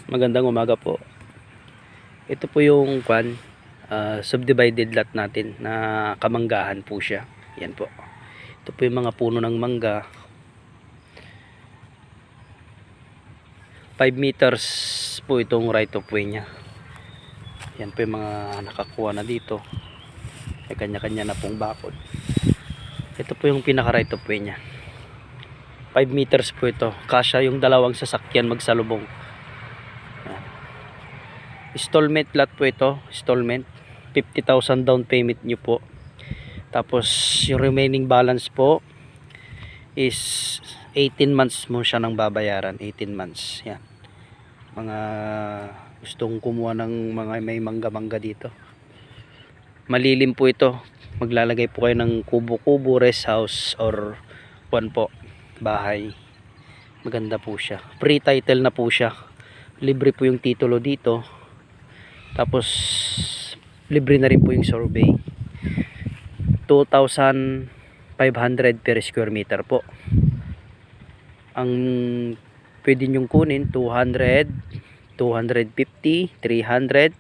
Magandang umaga po. Ito po yung subdivided lot natin na kamanggahan po siya. Yan po. Ito po yung mga puno ng mangga. 5 meters po itong right of way nya. Yan po yung mga nakakuha na dito. May kanya-kanya na pong bakod. Ito po yung pinaka right of way nya. 5 meters po ito. Kasya yung dalawang sasakyan magsalubong. Installment lot po ito, installment 50,000 down payment nyo po, tapos yung remaining balance po is 18 months mo siya nang babayaran. 18 months yan. Mga gustong kumuha ng mga may mangga-mangga dito, malilim po ito. Maglalagay po kayo ng kubo-kubo, rest house or bahay. Maganda po siya, pre-title na po siya, libre po yung titulo dito. Tapos libre na rin po yung survey. 2,500 per square meter po. Ang pwede nyong kunin 200, 250, 300.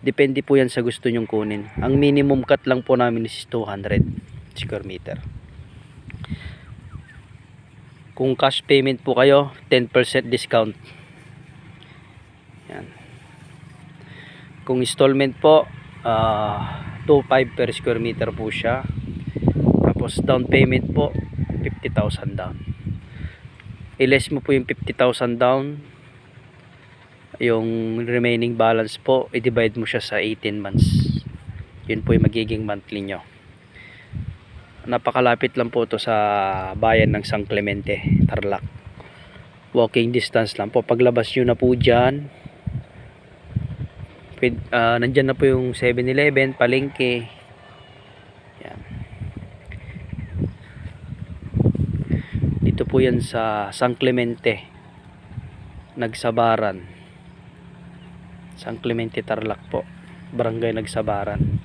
Depende po yan sa gusto nyong kunin. Ang minimum cut lang po namin is 200 square meter. Kung cash payment po kayo, 10% discount. Yan. Kung installment po, 2,500 per square meter po siya. Tapos down payment po 50,000 down. I-less mo po yung 50,000 down, yung remaining balance po i-divide mo siya sa 18 months. Yun po yung magiging monthly nyo. Napakalapit lang po to sa bayan ng San Clemente, Tarlac. Walking distance lang po. Paglabas nyo na po dyan, nandyan na po yung 7-Eleven, palengke. Yan. Dito po yan sa San Clemente, Nagsabaran. San Clemente, Tarlac po. Barangay Nagsabaran.